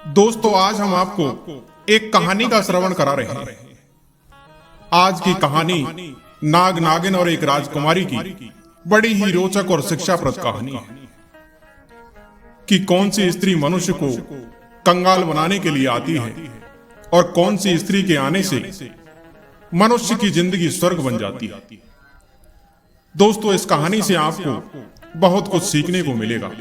दोस्तों, आज हम आपको एक कहानी का श्रवण करा रहे हैं। आज की कहानी नाग नागिन और एक राजकुमारी की बड़ी ही रोचक और शिक्षाप्रद कहानी है कि कौन सी स्त्री मनुष्य को कंगाल बनाने के लिए आती है और कौन सी स्त्री के आने से मनुष्य की जिंदगी स्वर्ग बन जाती है। दोस्तों, इस कहानी से आपको बहुत कुछ सीखने को मिलेगा,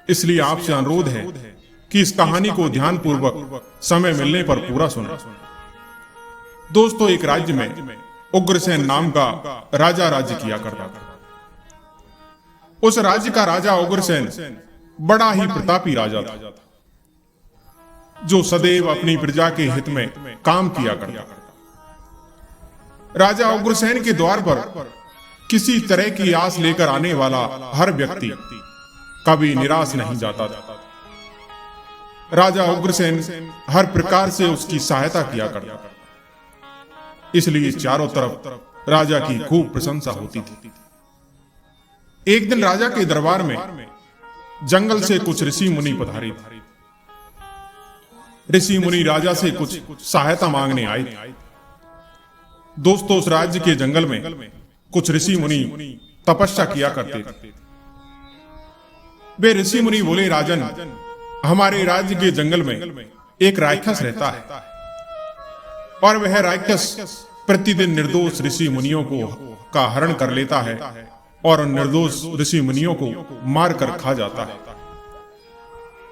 इसलिए आपसे अनुरोध है कि इस कहानी को ध्यानपूर्वक समय मिलने पर पूरा सुनें। दोस्तों, एक राज्य में उग्रसेन नाम का राजा राज्य किया करता था। उस राज्य का राजा उग्रसेन बड़ा ही प्रतापी राजा था, जो सदैव अपनी प्रजा के हित में काम किया करता था। राजा उग्रसेन के द्वार पर किसी तरह की आस लेकर आने वाला हर व्यक्ति कभी निराश नहीं जाता था। राजा उग्रसेन हर प्रकार से उसकी सहायता किया करता था, इसलिए चारों तरफ राजा की खूब प्रशंसा होती थी। एक दिन राजा के दरबार में जंगल से कुछ ऋषि मुनि पधारे थे। ऋषि मुनि राजा से कुछ सहायता मांगने आए थे। दोस्तों, उस राज्य के जंगल में कुछ ऋषि मुनि तपस्या किया करते थे। वे ऋषि मुनि बोले, राजन, हमारे राज्य के जंगल में एक राक्षस रहता है और वह राक्षस प्रतिदिन निर्दोष ऋषि मुनियों का हरण कर लेता है और उन निर्दोष ऋषि मुनियों को मारकर खा जाता है।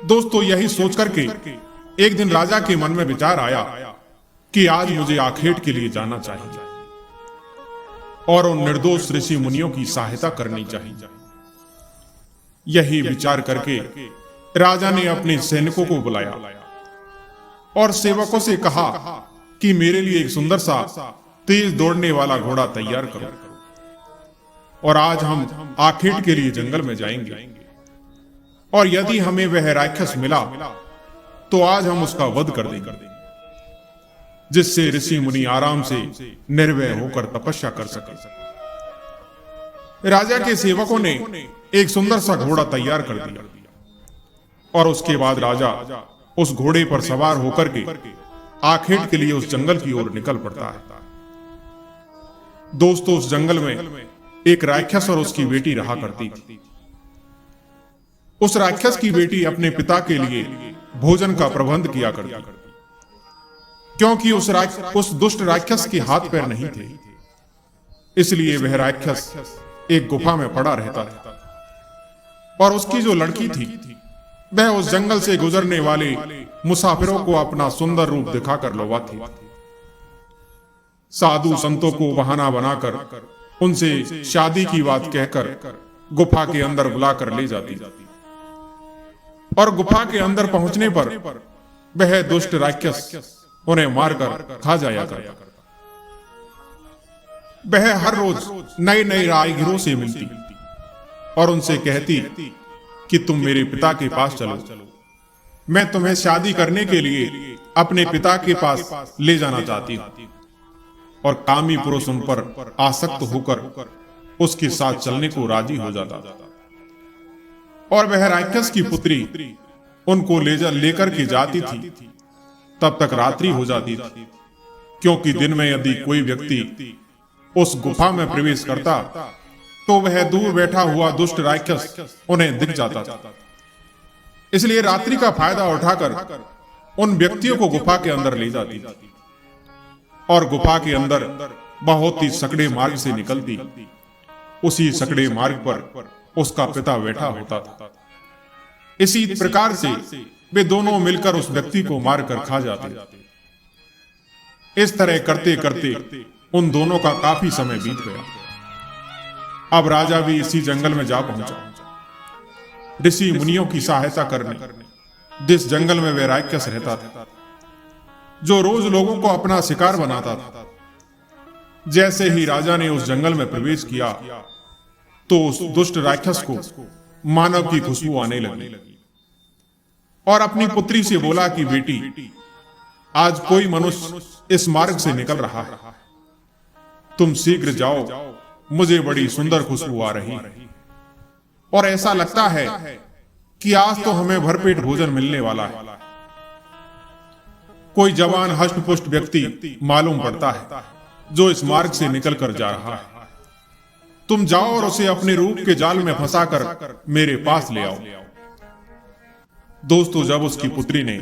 दोस्तों, यही सोच करके एक दिन राजा के मन में विचार आया कि आज मुझे आखेट के लिए जाना चाहिए और उन निर्दोष ऋषि मुनियों की सहायता करनी चाहिए। यही विचार करके राजा ने अपने सैनिकों को बुलाया और सेवकों से कहा कि मेरे लिए एक सुंदर सा तेज दौड़ने वाला घोड़ा तैयार करो और आज हम आखेट के लिए जंगल में जाएंगे और यदि हमें वह राक्षस मिला तो आज हम उसका वध कर देंगे, जिससे ऋषि मुनि आराम से निर्भय होकर तपस्या कर सके। राजा के सेवकों ने एक सुंदर सा घोड़ा तैयार कर दिया और उसके बाद राजा उस घोड़े पर सवार होकर के आखेट के लिए उस जंगल की ओर निकल पड़ता है। दोस्तों, उस जंगल में एक राक्षस और उसकी बेटी रहा करती थी। उस राक्षस की बेटी अपने पिता के लिए भोजन का प्रबंध किया करती, क्योंकि उस दुष्ट राक्षस के हाथ पैर नहीं थे, इसलिए वह राक्षस एक गुफा में पड़ा रहता था और उसकी जो लड़की थी वह उस जंगल से गुजरने वाले मुसाफिरों को अपना सुंदर रूप दिखाकर लौटाती थी। साधु संतों को बहाना बनाकर उनसे शादी की बात कहकर गुफा के अंदर बुलाकर ले जाती और गुफा के अंदर पहुंचने पर वह दुष्ट राक्षस उन्हें मारकर खा जाया करता। वह हर रोज नए नए राहगीरों से मिलती और उनसे कहती कि तुम मेरे पिता के पास चलो, मैं तुम्हें शादी करने के लिए अपने पिता के पास ले जाना चाहती हूं। और कामी पुरुष उन पर आसक्त होकर उसके साथ चलने को राजी हो जाता और वह राक्षस की पुत्री उनको लेकर के जाती थी। तब तक रात्रि हो जाती थी, क्योंकि दिन में यदि कोई व्यक्ति उस गुफा में प्रवेश करता तो वह दूर बैठा हुआ दुष्ट राक्षस उन्हें दिख जाता था। इसलिए रात्रि का फायदा उठाकर उन व्यक्तियों को गुफा के अंदर ले जाती और गुफा के अंदर बहुत ही सकड़े मार्ग से निकलती। उसी सकड़े मार्ग पर उसका पिता बैठा होता था। इसी प्रकार से वे दोनों मिलकर उस व्यक्ति को मारकर खा जाते। इस तरह करते करते उन दोनों का काफी समय बीत गया। अब राजा भी इसी जंगल में जा पहुंचा ऋषि मुनियों की सहायता करने। जिस जंगल में वह राक्षस रहता था, जो रोज लोगों को अपना शिकार बनाता था, जैसे ही राजा ने उस जंगल में प्रवेश किया तो उस दुष्ट राक्षस को मानव की खुशबू आने लगी और अपनी पुत्री से बोला कि बेटी, आज कोई मनुष्य इस मार्ग से निकल रहा है, तुम शीघ्र जाओ, मुझे बड़ी सुंदर खुशबू आ रही है और ऐसा लगता है कि आज तो हमें भरपेट भोजन मिलने वाला है। कोई जवान हष्टपुष्ट व्यक्ति मालूम पड़ता है जो इस मार्ग से निकल कर जा रहा है। तुम जाओ और उसे अपने रूप के जाल में फंसाकर मेरे पास ले आओ। दोस्तों, जब उसकी पुत्री ने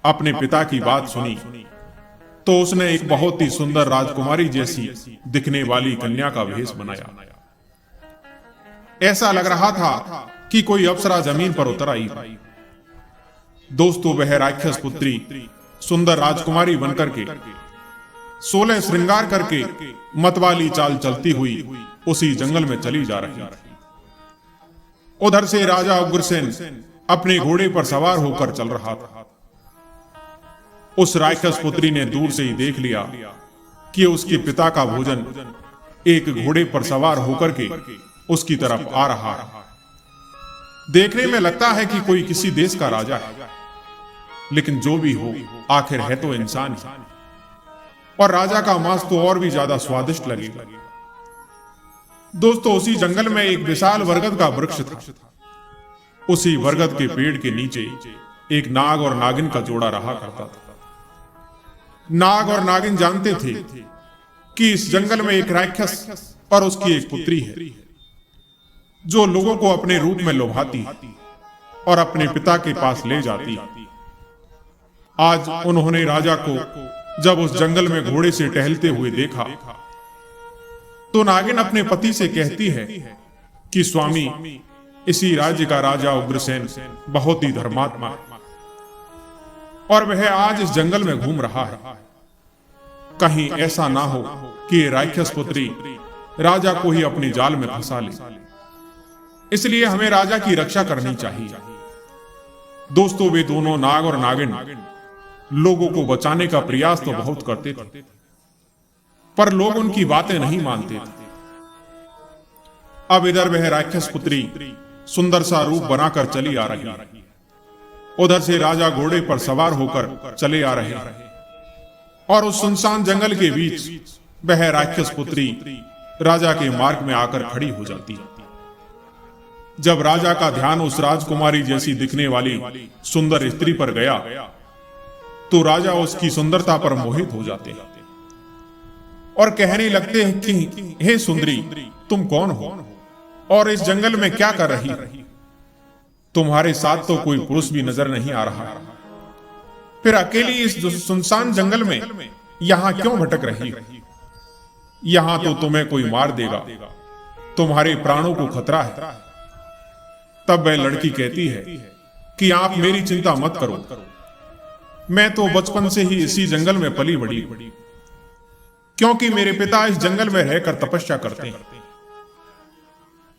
अपने पिता की बात सुनी तो उसने एक बहुत ही सुंदर राजकुमारी जैसी दिखने वाली कन्या का वेश बनाया। ऐसा लग रहा था कि कोई अप्सरा जमीन पर उतर आई। दोस्तों, वह राक्षस पुत्री सुंदर राजकुमारी बनकर के 16 श्रृंगार करके मतवाली चाल चलती हुई उसी जंगल में चली जा रही। उधर से राजा उग्रसेन अपने घोड़े पर सवार होकर चल रहा था। उस राक्षस पुत्री ने दूर से ही देख लिया कि उसके पिता का भोजन एक घोड़े पर सवार होकर के उसकी तरफ आ रहा है। देखने में लगता है कि कोई किसी देश का राजा है, लेकिन जो भी हो, आखिर है तो इंसान ही, और राजा का मांस तो और भी ज्यादा स्वादिष्ट लगेगा। दोस्तों, उसी जंगल में एक विशाल बरगद का वृक्ष था। उसी बरगद के पेड़ के नीचे एक नाग और नागिन का जोड़ा रहा करता था। नाग और नागिन जानते थे कि इस जंगल में एक राक्षस और उसकी एक पुत्री है जो लोगों को अपने रूप में लुभाती है और अपने पिता के पास ले जाती है। आज उन्होंने राजा को जब उस जंगल में घोड़े से टहलते हुए देखा तो नागिन अपने पति से कहती है कि स्वामी, इसी राज्य का राजा उग्रसेन बहुत ही धर्मात्मा है और वह आज इस जंगल में घूम रहा है। कहीं ऐसा ना हो कि ये राक्षस पुत्री राजा को ही अपने जाल में फंसा ले, इसलिए हमें राजा की रक्षा करनी चाहिए। दोस्तों, वे दोनों नाग और नागिन लोगों को बचाने का प्रयास तो बहुत करते थे, पर लोग उनकी बातें नहीं मानते थे। अब इधर वह राक्षस पुत्री सुंदर सा रूप बनाकर चली आ रही, उधर से राजा घोड़े पर सवार होकर चले आ रहे, और उस सुनसान जंगल के बीच वह राक्षस पुत्री राजा के मार्ग में आकर खड़ी हो जाती है। जब राजा का ध्यान उस राजकुमारी जैसी दिखने वाली सुंदर स्त्री पर गया तो राजा उसकी सुंदरता पर मोहित हो जाते हैं और कहने लगते हैं कि हे सुंदरी, तुम कौन हो और इस जंगल में क्या कर रही? तुम्हारे साथ तो कोई पुरुष भी नजर नहीं आ रहा, फिर अकेली इस सुनसान जंगल में यहां क्यों भटक रही? यहां तो तुम्हें कोई मार देगा, तुम्हारे प्राणों को खतरा है। तब वह लड़की कहती है कि आप मेरी चिंता मत करो, मैं तो बचपन से ही इसी जंगल में पली बड़ी, क्योंकि मेरे पिता इस जंगल में रहकर तपस्या करते हैं।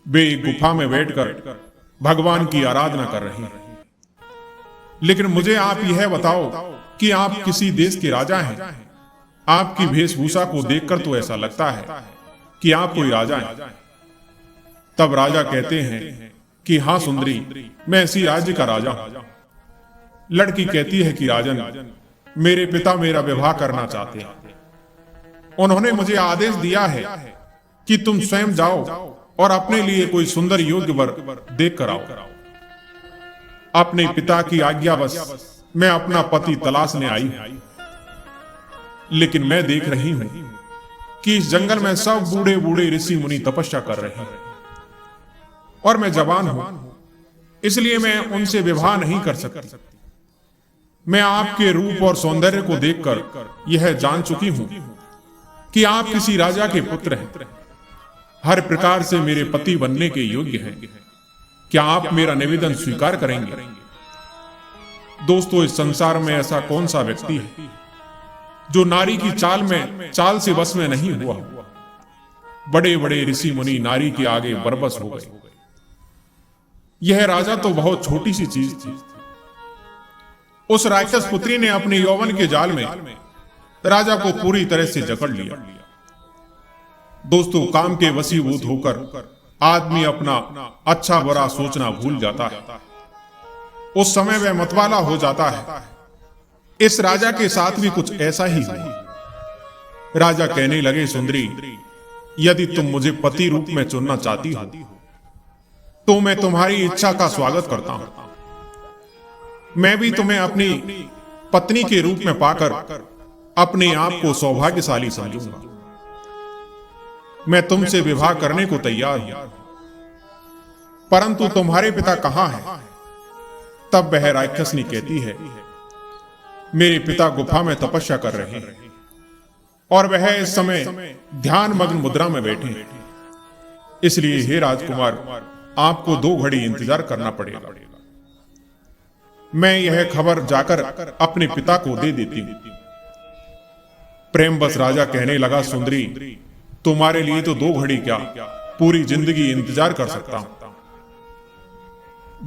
वे एक गुफा में बैठकर भगवान की आराधना कर रहे हैं। लेकिन मुझे आप यह बताओ कि आप किसी देश के राजा हैं। आपकी वेशभूषा को देखकर तो ऐसा लगता है कि आप कोई राजा हैं। तब राजा कहते हैं कि हाँ सुंदरी, मैं इसी राज्य का राजा हूं। लड़की कहती है कि राजन, मेरे पिता मेरा विवाह करना चाहते हैं। उन्होंने मुझे आदेश दिया है कि तुम स्वयं जाओ और अपने लिए कोई सुंदर योग्य वर देख कर आओ। अपने पिता की आज्ञा बस मैं अपना पति तलाशने आई हूं, लेकिन मैं देख रही हूं कि इस जंगल में सब बूढ़े बूढ़े ऋषि मुनि तपस्या कर रहे हैं और मैं जवान हूं, इसलिए मैं उनसे विवाह नहीं कर सकती। मैं आपके रूप और सौंदर्य को देखकर यह जान चुकी हूं कि आप किसी राजा के पुत्र हैं, हर प्रकार से मेरे पति बनने के योग्य हैं। क्या आप मेरा निवेदन स्वीकार करेंगे? दोस्तों, इस संसार में ऐसा कौन सा व्यक्ति है जो नारी की चाल से बस में नहीं हुआ? बड़े बड़े ऋषि मुनि नारी के आगे बरबस हो गए। यह राजा तो बहुत छोटी सी चीज थी। उस राक्षस पुत्री ने अपने यौवन के जाल में राजा को पूरी तरह से जकड़ लिया। दोस्तों, काम के वशीभूत होकर आदमी अपना अच्छा बुरा सोचना भूल जाता है। उस समय वह मतवाला हो जाता है। इस राजा के साथ भी कुछ ऐसा ही हुआ। राजा कहने लगे, सुंदरी, यदि तुम मुझे पति रूप में चुनना चाहती हो तो मैं तुम्हारी इच्छा का स्वागत करता हूं। मैं भी तुम्हें अपनी पत्नी के रूप में पाकर अपने आप को सौभाग्यशाली समझूंगा। मैं तुमसे विवाह करने को तैयार हूं, परंतु तुम्हारे पिता कहां हैं? तब वह राक्षसनी कहती है, मेरे पिता गुफा में तपस्या कर रहे हैं और वह इस समय ध्यान मग्न मुद्रा में बैठे हैं। इसलिए हे राजकुमार, आपको 2 घड़ी इंतजार करना पड़ेगा। मैं यह खबर जाकर अपने पिता को दे देती हूं। प्रेम बस राजा कहने लगा, सुंदरी, तुम्हारे लिए तो 2 घड़ी क्या, पूरी जिंदगी इंतजार कर सकता हूं।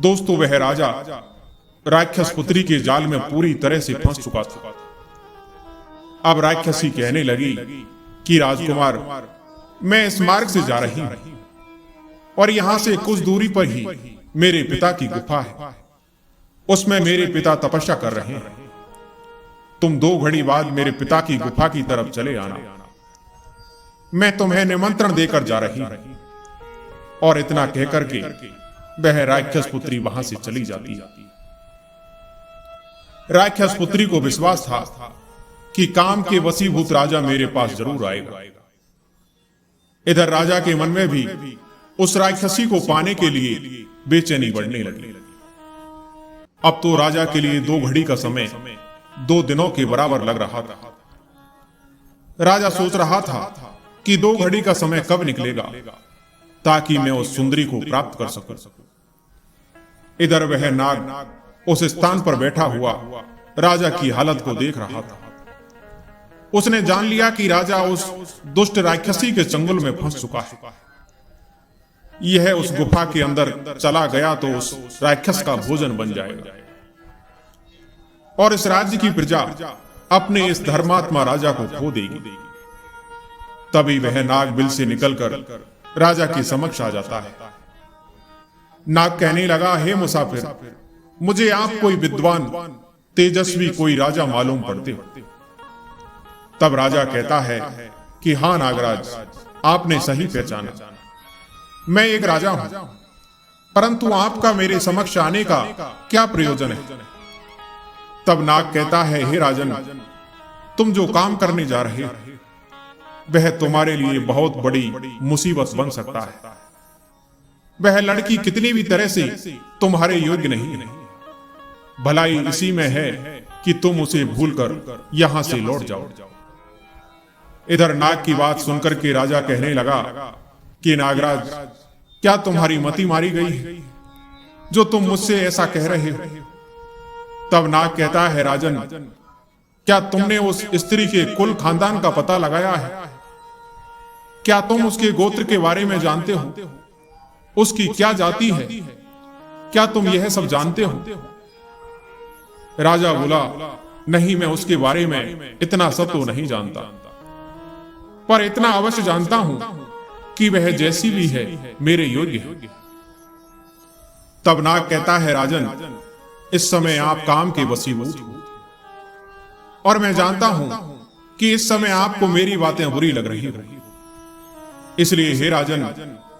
दोस्तों, वह राजा राक्षस पुत्री के जाल में पूरी तरह से फंस चुका था। अब राक्षसी कहने लगी कि राजकुमार, मैं इस मार्ग से जा रही हूं और यहां से कुछ दूरी पर ही मेरे पिता की गुफा है। उसमें मेरे पिता तपस्या कर रहे हैं। तुम 2 घड़ी बाद मेरे पिता की गुफा की तरफ चले आना। मैं तुम्हें निमंत्रण देकर जा रही हूं। और इतना कहकर के वह राक्षस पुत्री वहां से चली जाती है। राक्षस पुत्री को विश्वास था कि काम के वशीभूत राजा मेरे पास जरूर आएगा। इधर राजा के मन में भी उस राक्षसी को पाने के लिए बेचैनी बढ़ने लगी। अब तो राजा के लिए 2 घड़ी का समय 2 दिनों के बराबर लग रहा था। राजा सोच रहा था कि 2 घड़ी का समय कब निकलेगा ताकि मैं उस सुंदरी को प्राप्त कर सकूं। इधर वह नाग उस स्थान पर बैठा हुआ राजा की हालत को देख रहा था। उसने जान लिया कि राजा उस दुष्ट राक्षसी के चंगुल में फंस चुका है। यह उस गुफा के अंदर चला गया तो उस राक्षस का भोजन बन जाएगा और इस राज्य की प्रजा अपने इस धर्मात्मा राजा को खो देगी। तभी वह नाग बिल से निकलकर राजा के समक्ष आ जाता है। नाग कहने लगा, हे मुसाफिर, मुझे आप कोई विद्वान तेजस्वी कोई राजा मालूम पड़ते हो। तब राजा कहता है कि हां नागराज, आपने सही पहचाना। मैं एक राजा हूं, परंतु आपका मेरे समक्ष आने का क्या प्रयोजन है? तब नाग कहता है, हे राजन, तुम जो काम करने जा रहे हो वह तुम्हारे लिए बहुत बड़ी मुसीबत बन सकता है। वह लड़की कितनी भी तरह से तुम्हारे योग्य नहीं है। भलाई इसी में है कि तुम उसे भूलकर यहां से लौट जाओ। इधर नाग की बात सुनकर के राजा कहने लगा कि नागराज, क्या तुम्हारी मति मारी गई है जो तुम मुझसे ऐसा कह रहे हो? तब नाग कहता है, राजन, क्या तुमने उस स्त्री के कुल खानदान का पता लगाया है? क्या तुम उसके गोत्र के बारे में जानते हो? उसकी क्या जाति है? क्या तुम यह सब जानते हो? राजा बोला, नहीं, मैं उसके बारे में इतना सब तो नहीं जानता, पर इतना अवश्य जानता हूं कि वह जैसी भी है मेरे योग्य है। तब नाग कहता है, राजन, इस समय आप काम के वशीभूत हो और मैं जानता हूं कि इस समय आपको मेरी बातें बुरी लग रही हो। इसलिए हे राजन,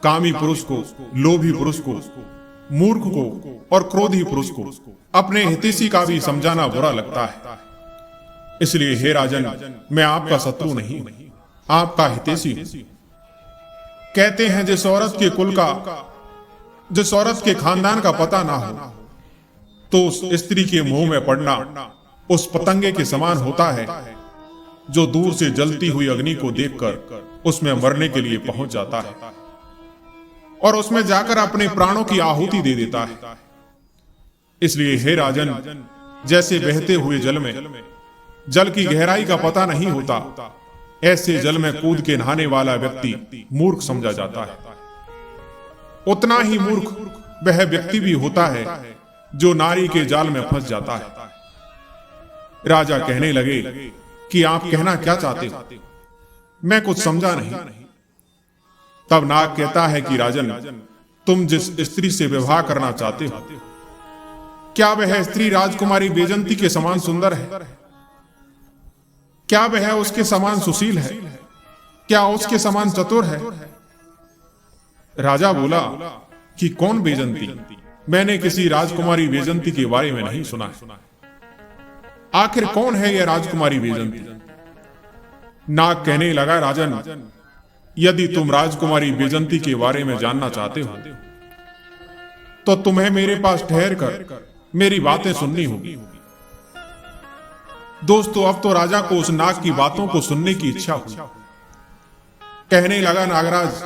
कामी पुरुष को, लोभी पुरुष को, मूर्ख को और क्रोधी पुरुष को अपने हितैषी का भी समझाना बुरा लगता है। इसलिए हे राजन, मैं आपका शत्रु नहीं, आपका हितैषी हूं। कहते हैं जिस औरत के कुल का, जिस औरत के खानदान का पता ना हो, तो उस स्त्री के मुंह में पड़ना उस पतंगे के समान होता है जो दूर से जलती हुई अग्नि को देखकर उसमें मरने के लिए पहुंच जाता है और उसमें जाकर अपने प्राणों की आहुति दे देता है। इसलिए हे राजन, जैसे बहते हुए जल में जल की गहराई का पता नहीं होता, ऐसे जल में कूद के नहाने वाला व्यक्ति मूर्ख समझा जाता है। उतना ही मूर्ख वह व्यक्ति भी होता है जो नारी के जाल में फंस जाता है। राजा कहने लगे कि आप कहना क्या चाहते हो? मैं कुछ समझा नहीं। तब नाग कहता है कि राजन, तुम जिस स्त्री से विवाह करना चाहते हो, क्या वह स्त्री राजकुमारी बैजंती के समान सुंदर है? क्या वह उसके समान सुशील है? क्या उसके समान चतुर है? राजा बोला कि कौन बैजंती? मैंने किसी राजकुमारी बैजंती के बारे में नहीं सुना है। आखिर कौन है यह राजकुमारी बैजंती? नाग कहने लगा, राजन, यदि तुम राजकुमारी बैजंती के बारे में जानना चाहते हो तो तुम्हें मेरे पास ठहर कर मेरी बातें सुननी होगी। दोस्तों, अब तो राजा को उस नाग की बातों को सुनने की इच्छा हुई। कहने लगा, नागराज,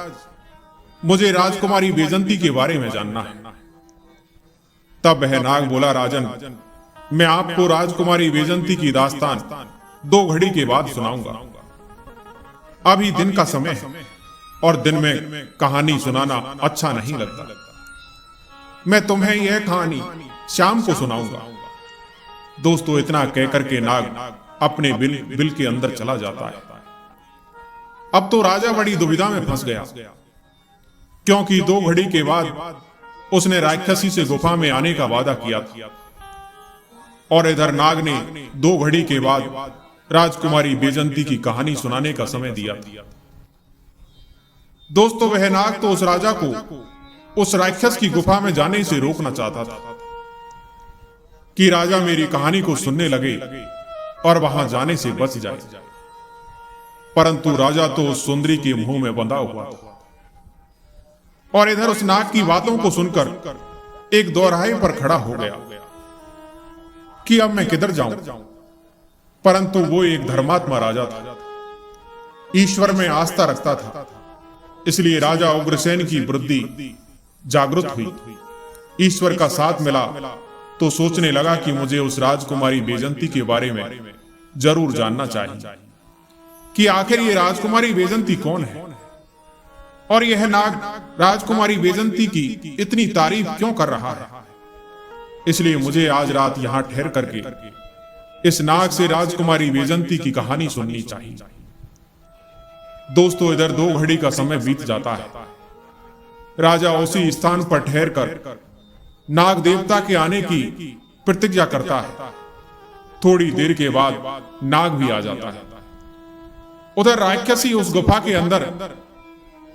मुझे राजकुमारी बैजंती के बारे में जानना है। तब वह नाग बोला, राजन, मैं आपको राजकुमारी बैजंती की दास्तान 2 घड़ी के बाद सुनाऊंगा। अभी दिन का समय है और दिन में कहानी सुनाना अच्छा नहीं लगता। मैं तुम्हें यह कहानी शाम को सुनाऊंगा। दोस्तों, इतना कहकर के नाग अपने बिल के अंदर चला जाता है। अब तो राजा बड़ी दुविधा में फंस गया, क्योंकि 2 घड़ी के बाद उसने राक्षसी से गुफा में आने का वादा किया था और इधर नाग ने 2 घड़ी के बाद राजकुमारी बैजंती की कहानी सुनाने का समय दिया था। दोस्तों, वह नाग तो उस राजा को उस राक्षस की गुफा में जाने से रोकना चाहता था कि राजा मेरी कहानी को सुनने लगे और वहां जाने से बच जाए, परंतु राजा तो उस सुंदरी के मुंह में बंधा हुआ था और इधर उस नाग की बातों को सुनकर एक दोराहे पर खड़ा हो गया कि अब मैं किधर जाऊं। परंतु वो एक धर्मात्मा राजा था, ईश्वर में आस्था रखता था, इसलिए राजा उग्रसेन की बुद्धि जागृत हुई। ईश्वर का साथ मिला तो सोचने लगा कि मुझे उस राजकुमारी बैजंती के बारे में जरूर जानना चाहिए कि आखिर ये राजकुमारी बैजंती कौन है और यह नाग राजकुमारी बैजंती की इतनी तारीफ क्यों कर रहा है। इसलिए मुझे आज रात यहां ठहर करके इस नाग से राजकुमारी बैजंती की कहानी सुननी चाहिए। दोस्तों, इधर 2 घड़ी का समय बीत जाता है। राजा उसी स्थान पर ठहर कर नाग देवता के आने की प्रतिज्ञा करता है। थोड़ी देर के बाद नाग भी आ जाता है। उधर राक्षसी उस गुफा के अंदर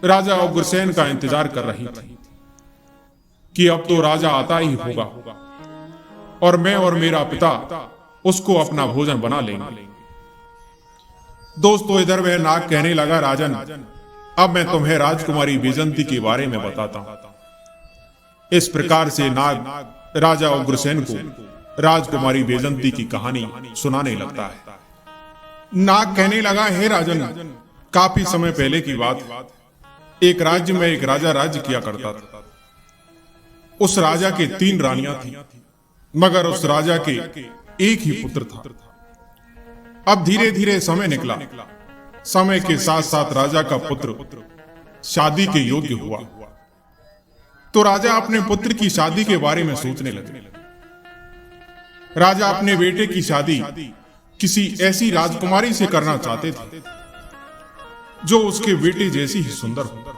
राजा उग्रसेन का इंतजार कर रही थी कि अब तो राजा आता ही होगा और मैं और मेरा पिता उसको अपना भोजन बना लेंगे। दोस्तों, इधर वह नाग कहने लगा, राजन, अब मैं तुम्हें राजकुमारी बैजंती के बारे में बताता हूं। इस प्रकार से नाग राजा उग्रसेन को राजकुमारी बैजंती की कहानी सुनाने लगता है। नाग कहने लगा, हे राजन, काफी समय पहले की बात, एक राज्य में एक राजा राज्य किया करता था। उस राजा के 3 रानियां थीं, मगर उस राजा के एक ही पुत्र था। अब धीरे धीरे समय निकला। समय के साथ साथ राजा का पुत्र शादी के योग्य हुआ, तो राजा अपने पुत्र की शादी के बारे में सोचने लगे। राजा अपने बेटे की शादी किसी ऐसी राजकुमारी से करना चाहते थे जो उसके बेटे जैसी ही सुंदर हो।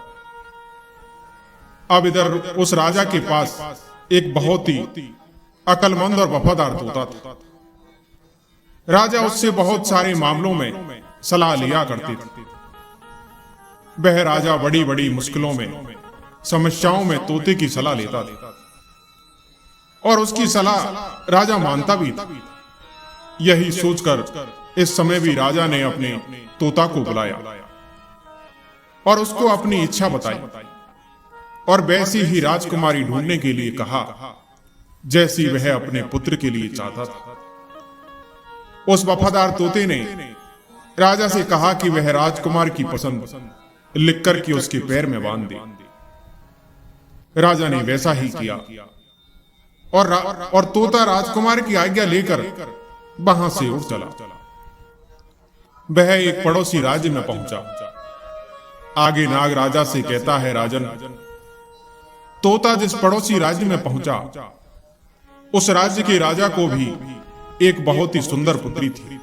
अब इधर उस राजा के पास एक बहुत ही अक्लमंद और वफादार तोता था। राजा उससे बहुत सारे मामलों में सलाह लिया करते थे। वह राजा बड़ी बड़ी मुश्किलों में, समस्याओं में तोते की सलाह लेता था और उसकी सलाह राजा मानता भी था। यही सोचकर इस समय भी राजा ने अपने तोता को बुलाया और उसको अपनी इच्छा बताई और वैसी ही राजकुमारी ढूंढने के लिए कहा जैसी वह अपने पुत्र के लिए चाहता था। उस वफादार तोते ने राजा से कहा कि वह राजकुमार की पसंद लिख कर के उसके पैर में बांध दे। राजा ने वैसा ही किया और तोता राजकुमार की आज्ञा लेकर वहां से उड़ चला। वह एक पड़ोसी राज्य में पहुंचा। आगे नाग राजा से कहता है, राजन, तोता जिस पड़ोसी राज्य में पहुंचा उस राज्य के राजा को भी एक बहुत ही सुंदर पुत्री थी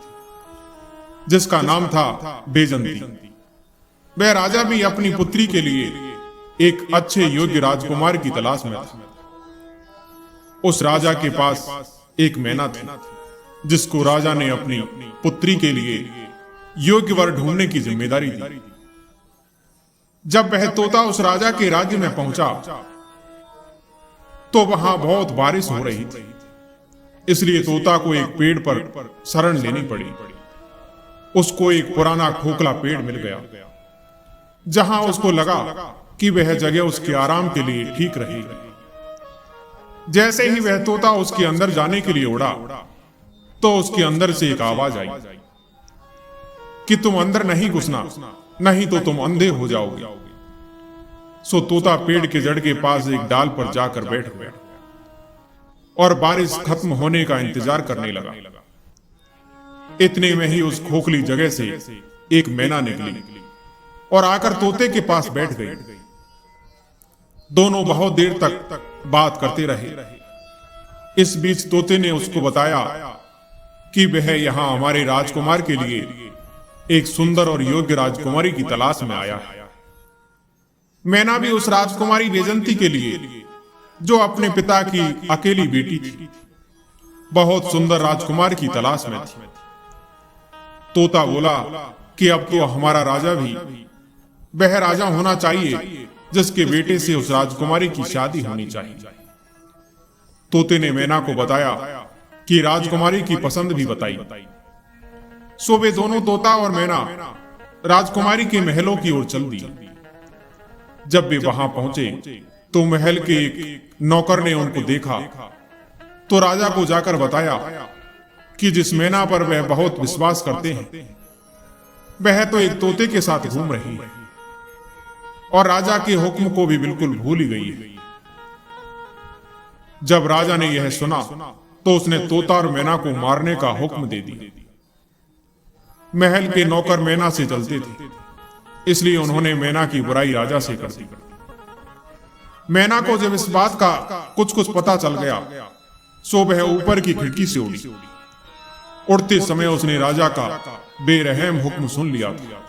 जिसका नाम था बैजंती। वह राजा भी अपनी पुत्री के लिए एक अच्छे योग्य राजकुमार की तलाश में था। उस राजा के पास एक मैना थी जिसको राजा ने अपनी पुत्री के लिए योग्य वर ढूंढने की जिम्मेदारी दी। जब वह तोता उस राजा के राज्य में पहुंचा तो वहां बहुत बारिश हो रही थी। इसलिए तोता को एक पेड़ पर शरण लेनी पड़ी। उसको एक पुराना खोखला पेड़ मिल गया, जहां उसको लगा कि वह जगह उसके आराम के लिए ठीक रहेगी। जैसे ही वह तोता उसके अंदर जाने के लिए उड़ा, तो उसके अंदर से एक आवाज आई कि तुम अंदर नहीं घुसना, नहीं तो तुम अंधे हो जाओगे। सो तोता पेड़ के जड़ के पास एक डाल पर जाकर बैठ गया और बारिश खत्म होने का इंतजार करने लगा। इतने में ही उस खोखली जगह से एक मैना निकली और आकर तोते के पास बैठ गई। दोनों बहुत देर तक बात करते रहे। इस बीच तोते ने उसको बताया कि वह यहां हमारे राजकुमार के लिए एक सुंदर और योग्य राजकुमारी की तलाश में आया है। मैना भी उस राजकुमारी वैजंती के लिए, जो अपने पिता की अकेली बेटी थी, बहुत सुंदर राजकुमार की तलाश में थी। तोता बोला कि अब तो हमारा राजा भी वह राजा होना चाहिए जिसके बेटे से उस राजकुमारी की शादी होनी चाहिए। तोते ने मैना को बताया कि राजकुमारी की पसंद भी बताई। सो वे दोनों, तोता और मैना, राजकुमारी के महलों की ओर चल दिए। जब वे वहां पहुंचे तो महल के एक नौकर ने उनको देखा तो राजा को जाकर बताया कि जिस मैना पर वह बहुत विश्वास करते हैं, वह तो एक तोते के साथ घूम रही है और राजा के हुक्म को भी बिल्कुल भूल ही गई है। जब राजा ने यह सुना तो उसने तोता और मैना को मारने का हुक्म दे दिया। महल के नौकर मैना से जलते थे, इसलिए उन्होंने मैना की बुराई राजा से कर दी। मैना को जब इस बात का कुछ कुछ पता चल गया, सो वह ऊपर की खिड़की से उड़ी। उड़ते समय उसने राजा का बेरहम हुक्म सुन लिया था।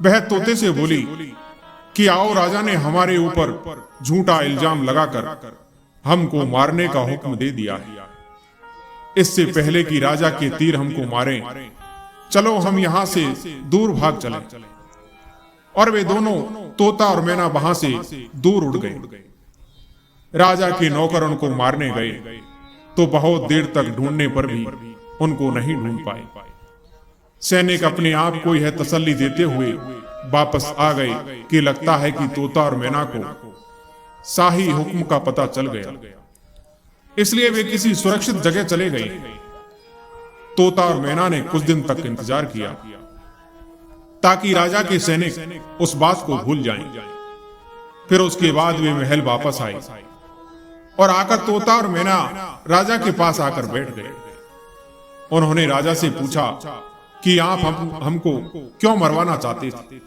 वह तोते से बोली कि आओ, राजा ने हमारे ऊपर झूठा इल्जाम लगाकर हमको मारने का हुक्म दे दिया है। इससे पहले कि राजा के तीर हमको मारें, चलो हम यहां से दूर भाग चले। और वे दोनों, तोता और मैना, वहां से दूर उड़ गए। राजा के नौकर उनको मारने गए तो बहुत देर तक ढूंढने पर भी उनको नहीं ढूंढ पाए। सैनिक अपने आप को यह तसल्ली देते हुए वापस आ गए कि लगता है कि तोता और मैना को शाही हुक्म का पता चल गया, इसलिए वे किसी सुरक्षित जगह चले गए। तोता और मैना ने कुछ दिन तक इंतजार किया ताकि राजा के सैनिक उस बात को भूल जाएं। फिर उसके बाद वे महल वापस आए और आकर तोता और मैना राजा के पास आकर बैठ गए। उन्होंने राजा से पूछा कि आप हमको क्यों मरवाना चाहते थे?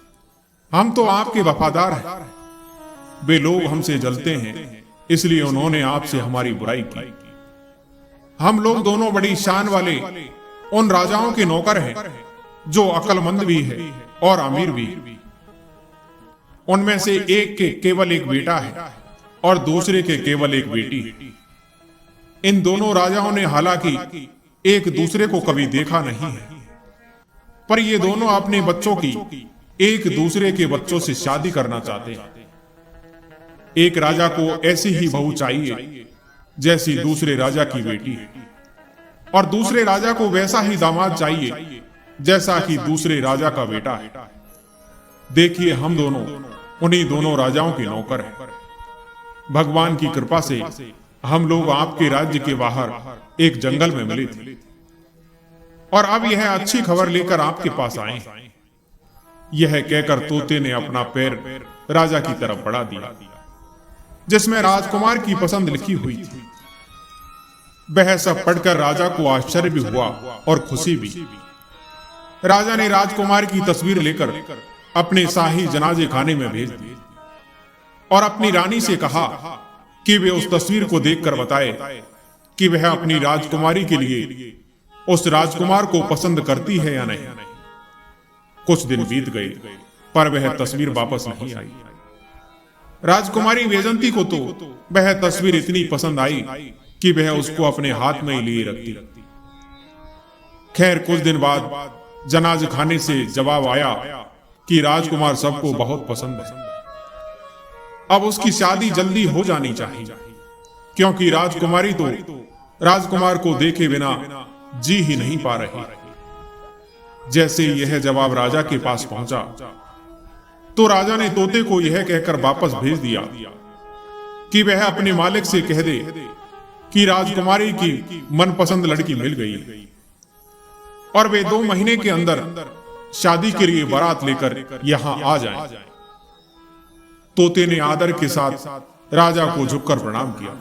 हम तो आपके वफादार हैं। वे लोग हमसे जलते हैं, इसलिए उन्होंने आपसे हमारी बुराई की। हम लोग दोनों बड़ी शान वाले उन राजाओं के नौकर हैं जो अक्लमंद भी है और अमीर भी। उनमें से एक के केवल एक बेटा है और दूसरे के केवल एक बेटी है। इन दोनों राजाओं ने हालांकि एक दूसरे को कभी देखा नहीं है, पर ये दोनों अपने बच्चों की एक दूसरे के बच्चों से शादी करना चाहते हैं। एक राजा को ऐसी ही बहू चाहिए जैसी दूसरे राजा की बेटी है, और दूसरे राजा को वैसा ही दामाद चाहिए जैसा कि दूसरे राजा का बेटा है। देखिए, हम दोनों उन्हीं दोनों राजाओं के नौकर हैं। भगवान की कृपा से हम लोग आपके राज्य के बाहर एक जंगल में मिले थे और अब यह अच्छी खबर लेकर आपके पास आए हैं। यह कहकर तोते ने अपना पैर राजा की तरफ बढ़ा दिया, जिसमें राजकुमार की पसंद लिखी हुई थी। वह सब पढ़कर राजा को आश्चर्य भी हुआ और खुशी भी। राजा ने राजकुमार की तस्वीर लेकर अपने शाही जनाजे खाने में भेज दी और अपनी रानी से कहा कि वे उस तस्वीर को देखकर बताए कि वह अपनी राजकुमारी के लिए उस राजकुमार को पसंद करती है या नहीं। कुछ दिन बीत गए, पर वह तस्वीर वापस नहीं आई। राजकुमारी वैजंती को तो वह तस्वीर इतनी पसंद आई कि वह उसको अपने हाथ में ही लिए रखती। खैर, कुछ दिन बाद जनाज खाने से जवाब आया कि राजकुमार सबको बहुत पसंद है। अब उसकी शादी जल्दी हो जानी चाहिए, क्योंकि राजकुमारी तो राजकुमार को देखे बिना जी ही नहीं पा रही। जैसे यह जवाब राजा के पास पहुंचा तो राजा ने तोते को यह कहकर वापस भेज दिया कि वह अपने मालिक से कह दे कि राजकुमारी की मनपसंद लड़की मिल गई और वे 2 महीने के अंदर शादी के लिए बारात लेकर यहां आ जाएं। तोते ने आदर के साथ राजा को झुककर प्रणाम किया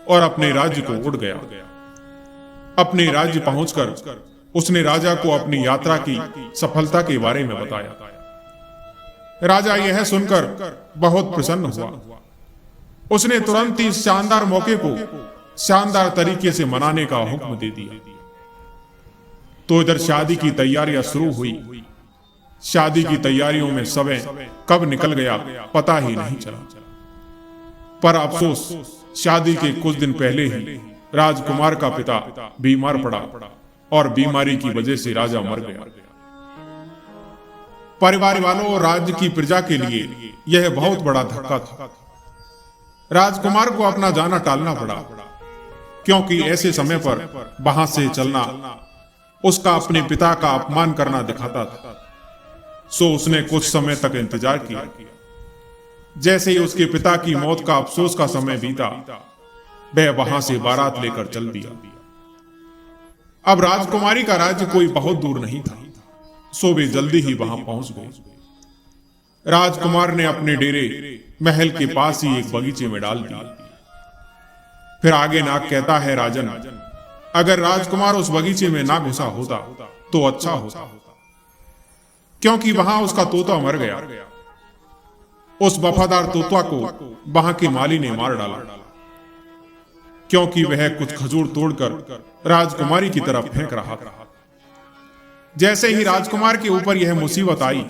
और अपने राज्य को उड़ गया। अपने राज्य पहुंचकर उसने राजा को अपनी यात्रा की सफलता के बारे में बताया। राजा यह सुनकर बहुत प्रसन्न हुआ। उसने तुरंत ही इस शानदार मौके को शानदार तरीके से मनाने का हुक्म दे दिया। तो इधर शादी की तैयारियां शुरू हुई। शादी की तैयारियों में समय कब निकल गया पता ही नहीं चला। पर अफसोस, शादी के कुछ दिन पहले ही राजकुमार का पिता बीमार पड़ा और बीमारी की वजह से राजा मर गया। परिवार वालों और राज्य की प्रजा के लिए यह बहुत बड़ा धक्का था। राजकुमार को अपना जाना टालना पड़ा, क्योंकि ऐसे समय पर वहां से चलना उसका अपने पिता का अपमान करना दिखाता था। सो उसने कुछ समय तक इंतजार किया। जैसे ही उसके पिता की मौत का अफसोस का समय बीता, वह वहां से बारात लेकर चल दिया। अब राजकुमारी का राज्य कोई बहुत दूर नहीं था, सो वे जल्दी ही वहां पहुंच गए। राजकुमार ने अपने डेरे महल के पास ही एक बगीचे में डाल दिया। फिर आगे नाग कहता है, राजन, अगर राजकुमार उस बगीचे में ना घुसा होता तो अच्छा होता, क्योंकि वहां उसका तोता मर गया। उस वफादार तोता को वहां के माली ने मार डाला, क्योंकि वह कुछ खजूर तोड़कर राजकुमारी की तरफ फेंक रहा था। जैसे ही राजकुमार के ऊपर यह मुसीबत आई,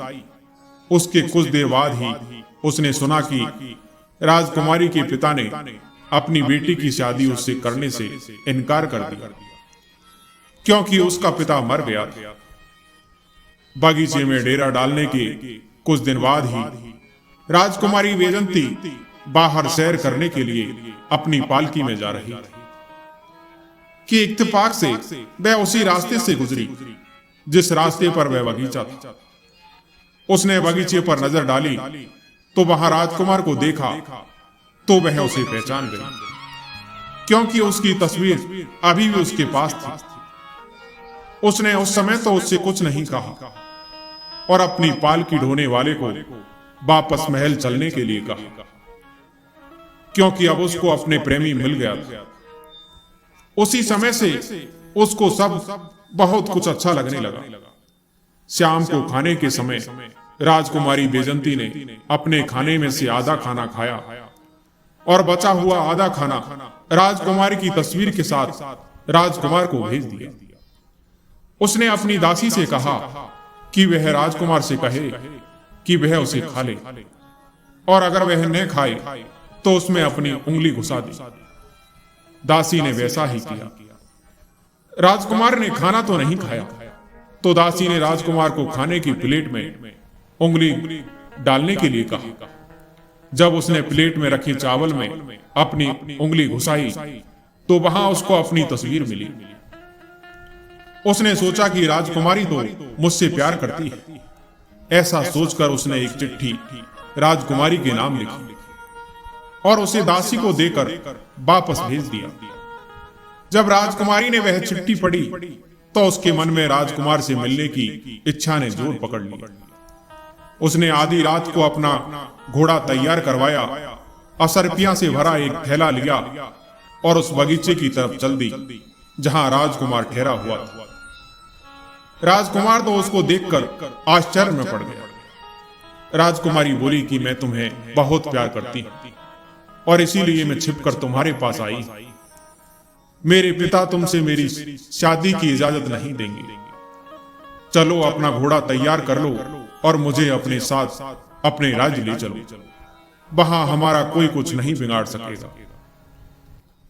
उसके कुछ देर बाद ही उसने सुना कि राजकुमारी के पिता ने अपनी बेटी की शादी उससे करने से इनकार कर दिया, क्योंकि उसका पिता मर गया था। बगीचे में डेरा डालने के कुछ दिन बाद ही राजकुमारी वैजंती बाहर सैर करने के लिए अपनी पालकी में जा रही थी कि इत्तेफाक से वह उसी रास्ते से गुजरी जिस रास्ते पर वह बगीचा था। उसने बगीचे पर नजर डाली तो वहां राजकुमार को देखा तो वह उसे पहचान गई, क्योंकि उसकी तस्वीर अभी भी उसके पास थी। उसने उस समय तो उससे कुछ नहीं कहा और अपनी पालकी ढोने वाले को वापस महल चलने के लिए कहा, क्योंकि अब उसको अपने प्रेमी मिल गया था। उसी समय से उसको सब बहुत कुछ अच्छा लगने लगा। शाम को खाने के समय राजकुमारी वैजंती ने अपने खाने में से आधा खाना खाया और बचा हुआ आधा खाना राजकुमारी की तस्वीर के साथ राजकुमार को भेज दिया। उसने अपनी दासी से कहा कि वह राजकुमार से कहे कि वह उसे खा ले, और अगर वह न खाए तो उसमें अपनी उंगली घुसा दे। दासी ने वैसा ही किया। राजकुमार ने खाना तो नहीं खाया, तो दासी ने राजकुमार को खाने की प्लेट में उंगली डालने के लिए कहा। जब उसने प्लेट में रखे चावल में अपनी उंगली घुसाई तो वहां उसको अपनी तस्वीर मिली। उसने सोचा कि राजकुमारी तो मुझसे प्यार करती है। ऐसा सोचकर उसने एक चिट्ठी राजकुमारी के नाम लिखी और उसे दासी को देकर वापस भेज दिया। जब राजकुमारी ने वह चिट्ठी पढ़ी तो उसके मन में राजकुमार से मिलने की इच्छा ने जोर पकड़ लिया। उसने आधी रात को अपना घोड़ा तैयार करवाया, असरपियां से भरा एक थैला लिया और उस बगीचे की तरफ चल दी जहां राजकुमार ठहरा हुआ था। राजकुमार तो उसको देखकर आश्चर्य में पड़ गया। राजकुमारी बोली कि मैं तुम्हें बहुत प्यार करती हूं और इसीलिए मैं छिपकर तुम्हारे पास आई। मेरे पिता तुमसे मेरी शादी की इजाजत नहीं देंगे। चलो अपना घोड़ा तैयार कर लो और मुझे अपने साथ अपने राज्य ले चलो। वहां हमारा कोई कुछ नहीं बिगाड़ सकेगा।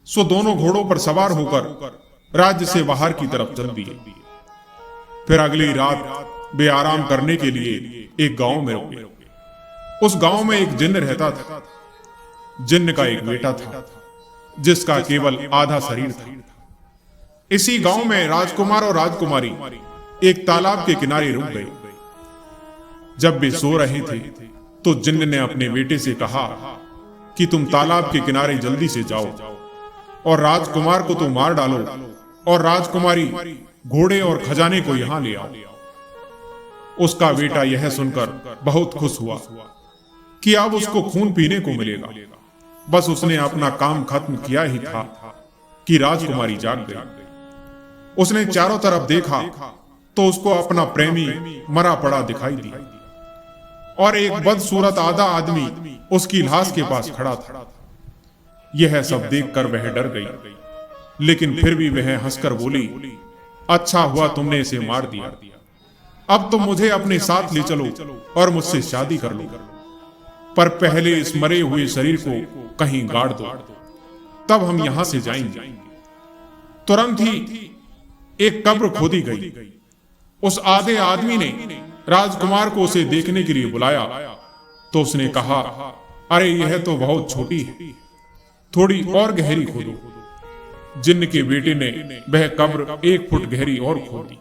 सो दोनों घोड़ों पर सवार होकर राज्य से बाहर की तरफ चल दिए। फिर अगली रात वे आराम करने के लिए एक गांव में रुके। उस गांव में एक जिन्न रहता था। जिन्न का एक बेटा था जिसका केवल आधा शरीर था। इसी गांव में राजकुमार और राजकुमारी एक तालाब के किनारे रुक गए। जब वे सो रहे थे तो जिन्न ने अपने बेटे से कहा कि तुम तालाब के किनारे जल्दी से जाओ और राजकुमार को तो मार डालो और राजकुमारी, घोड़े और खजाने को यहां ले आओ। उसका बेटा यह सुनकर बहुत खुश हुआ कि अब उसको खून पीने को मिलेगा। बस उसने अपना काम खत्म किया ही था कि राजकुमारी जाग गई। उसने चारों तरफ देखा तो उसको अपना प्रेमी मरा पड़ा दिखाई दिया और एक बदसूरत आधा आदमी उसकी लाश के पास खड़ा था। यह सब देखकर वह डर गई, लेकिन फिर भी वह हंसकर बोली, अच्छा हुआ तुमने इसे मार दिया। अब तुम मुझे अपने साथ ले चलो और मुझसे शादी कर लो, पर पहले इस मरे हुए शरीर को कहीं गाड़ दो, तब हम यहां से जाएंगे। तुरंत ही एक कब्र खोदी गई। उस आधे आदमी ने राजकुमार को उसे देखने के लिए बुलाया तो उसने कहा, अरे यह तो बहुत छोटी है, थोड़ी और गहरी खोदो। जिन्न के बेटे ने वह कब्र 1 फुट गहरी और खोद दी।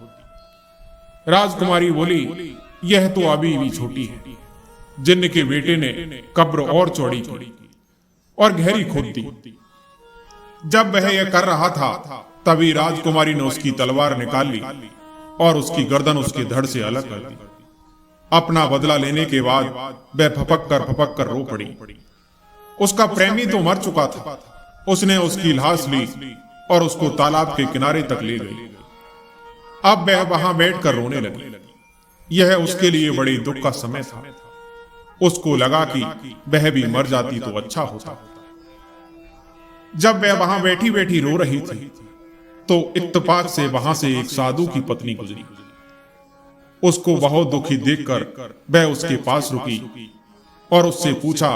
राजकुमारी बोली, यह तो अभी भी छोटी है। जिन्न के बेटे ने कब्र और चौड़ी की और गहरी खोद दी। जब वह यह कर रहा था तभी राजकुमारी ने उसकी तलवार निकाल ली और उसकी गर्दन उसके धड़ से अलग कर दी। अपना बदला लेने के बाद वह फपक कर रो पड़ी। उसका प्रेमी तो मर चुका था। उसने उसकी लाश ली और उसको तालाब के किनारे तक ले गई। अब वह वहां बैठकर रोने लगी। यह उसके लिए बड़े दुख का समय था। उसको लगा कि वह भी मर जाती तो अच्छा होता। जब वह वहां बैठी बैठी रो रही थी तो इत्तेफाक से वहां से एक साधु की पत्नी गुजरी। उसको बहुत दुखी देखकर वह उसके पास रुकी और उससे पूछा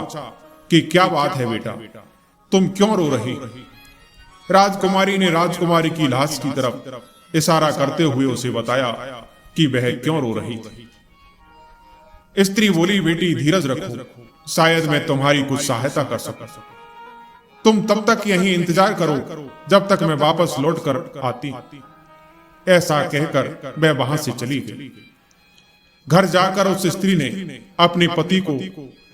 कि क्या बात है बेटा, तुम क्यों रो रही? राजकुमारी ने राजकुमारी की लाश की तरफ इशारा करते हुए उसे बताया कि वह क्यों रो रही थी। स्त्री बोली, बेटी धीरज रखो, शायद मैं तुम्हारी कुछ सहायता कर सकूं। तुम तब तक यहीं इंतजार करो जब तक मैं वापस लौट कर आती। ऐसा कहकर वह वहां से चली गई। घर जाकर उस स्त्री ने अपने पति को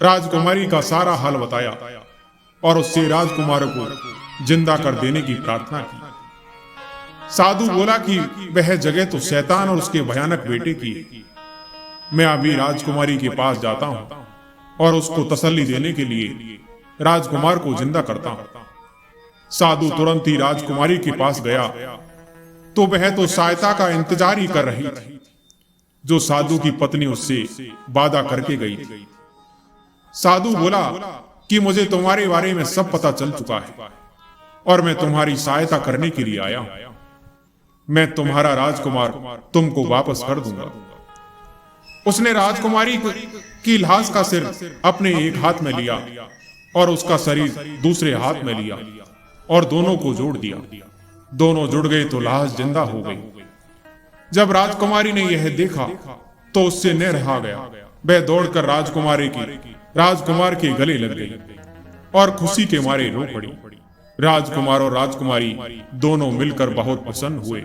राजकुमारी का सारा हाल बताया और उससे राजकुमार को जिंदा कर देने की प्रार्थना की। साधु बोला कि वह जगह तो शैतान और उसके भयानक बेटे की है। मैं अभी राजकुमारी के पास जाता हूं और उसको तसल्ली देने के लिए राजकुमार को जिंदा करता हूं। साधु तुरंत ही राजकुमारी के पास गया तो वह तो सहायता का इंतजार ही कर रही थी जो साधु की पत्नी उससे वादा करके गई थी। साधु बोला कि मुझे तुम्हारे बारे में सब पता चल चुका है और मैं तुम्हारी सहायता करने के लिए आया हूं। मैं तुम्हारा राजकुमार तुमको वापस कर दूंगा। उसने राजकुमारी की लाश का सिर अपने एक हाथ में लिया और उसका शरीर दूसरे हाथ में लिया और दोनों को जोड़ दिया। दोनों जुड़ गए तो लाश जिंदा हो गई। जब राजकुमारी ने यह देखा तो उससे न रहा गया। वह दौड़कर राजकुमार के गले लग गई और खुशी के मारे रो पड़ी। राजकुमार और राजकुमारी दोनों मिलकर बहुत प्रसन्न हुए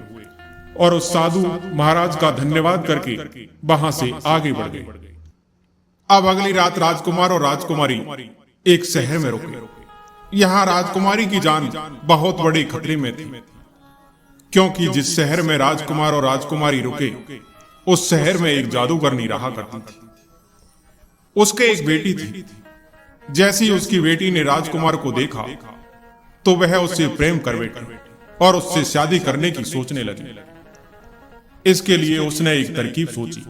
और उस साधु महाराज का धन्यवाद करके वहां से आगे बढ़ गए। अब अगली रात राजकुमार और राजकुमारी एक शहर में रुके। यहां राजकुमारी की जान बहुत बड़े खतरे में थी, क्योंकि जिस शहर में राजकुमार और राजकुमारी रुके उस शहर में एक जादूगरनी रहा करती थी। उसके एक बेटी थी। जैसी उसकी बेटी ने राजकुमार को देखा तो वह उससे प्रेम कर बैठी और उससे शादी करने की सोचने लगी। इसके लिए उसने एक तरकीब सोची।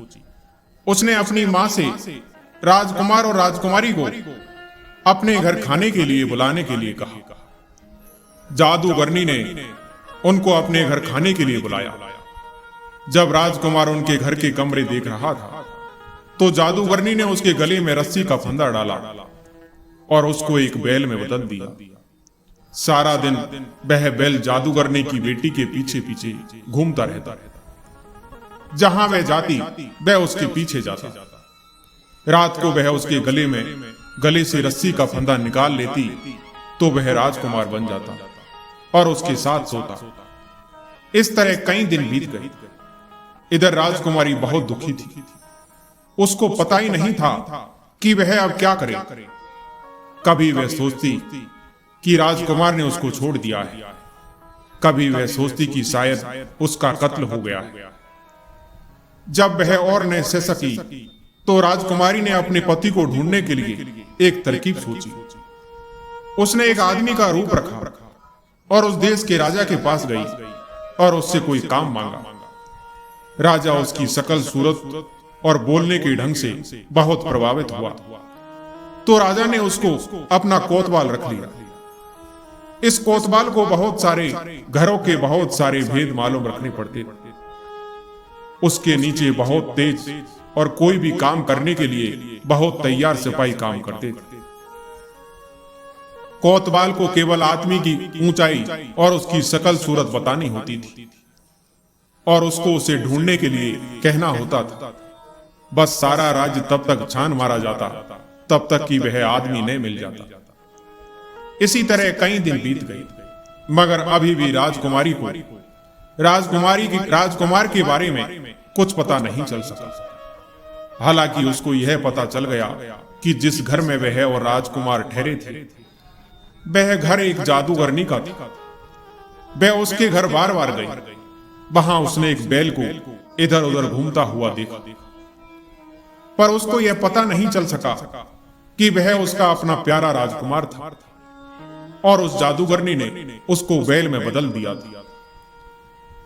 उसने अपनी मां से राजकुमार और राजकुमारी को अपने घर खाने के लिए बुलाने के लिए कहा। जादूगरनी ने उनको अपने घर खाने के लिए बुलाया। जब राजकुमार उनके घर के कमरे देख रहा था तो जादूगरनी ने उसके गले में रस्सी का फंदा डाला और उसको एक बैल में बदल दिया। सारा दिन वह बैल जादूगरनी की बेटी के पीछे पीछे घूमता रहता। जहां वह जाती वह उसके पीछे जाता। रात को वह उसके गले से रस्सी का फंदा निकाल लेती तो वह राजकुमार बन जाता और उसके साथ सोता। इस तरह कई दिन बीत गए। इधर राजकुमारी बहुत दुखी थी। उसको पता ही नहीं था कि वह अब क्या करे। कभी वह सोचती कि राजकुमार ने उसको छोड़ दिया है, कभी वह सोचती कि शायद उसका कत्ल हो गया है। जब वह और न सह सकी तो राजकुमारी ने अपने पति को ढूंढने के लिए एक तरकीब सोची। उसने एक आदमी का रूप रखा और उस देश के राजा के पास गई और उससे कोई काम मांगा। राजा उसकी शकल सूरत और बोलने के ढंग से बहुत प्रभावित हुआ, तो राजा ने उसको अपना कोतवाल रख लिया। इस कोतवाल को बहुत सारे घरों के बहुत सारे भेद मालूम रखने पड़ते। उसके नीचे बहुत तेज और कोई भी काम करने के लिए बहुत तैयार सिपाही काम करते थे। कोतवाल को केवल आदमी की ऊंचाई और उसकी शकल सूरत बतानी होती थी और उसको उसे ढूंढने के लिए कहना होता था। बस सारा राज्य तब तक छान मारा जाता तब तक कि वह आदमी नहीं मिल जाता। इसी तरह कई दिन बीत गए, मगर अभी भी राजकुमार के बारे में कुछ पता नहीं चल सका। हालांकि उसको यह पता चल गया कि जिस घर में वह और राजकुमार ठहरे थे वह घर एक जादूगरनी का था। वह उसके घर बार बार गई। वहां उसने एक बैल को इधर उधर घूमता हुआ देखा, पर उसको यह पता नहीं चल सका कि वह उसका अपना प्यारा राजकुमार था और उस जादूगरनी ने उसको बैल में बदल दिया था।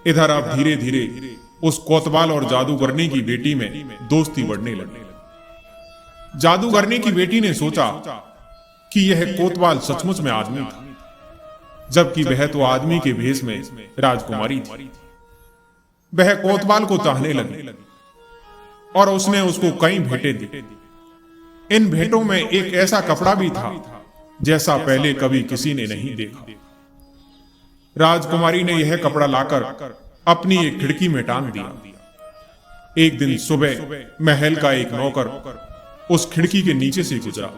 इधर अब धीरे धीरे उस कोतवाल और जादूगरनी की बेटी में दोस्ती बढ़ने लगी। जादूगरनी की बेटी ने सोचा कि यह कोतवाल सचमुच में आदमी था, जबकि वह तो आदमी के भेष में राजकुमारी थी। वह कोतवाल को चाहने लगी और उसने उसको कई भेंटें दी। इन भेंटों में एक ऐसा कपड़ा भी था जैसा पहले कभी किसी ने नहीं देखा। राजकुमारी ने यह कपड़ा लाकर अपनी एक खिड़की में टांग दिया। एक दिन सुबह महल का एक नौकर उस खिड़की के नीचे से गुजरा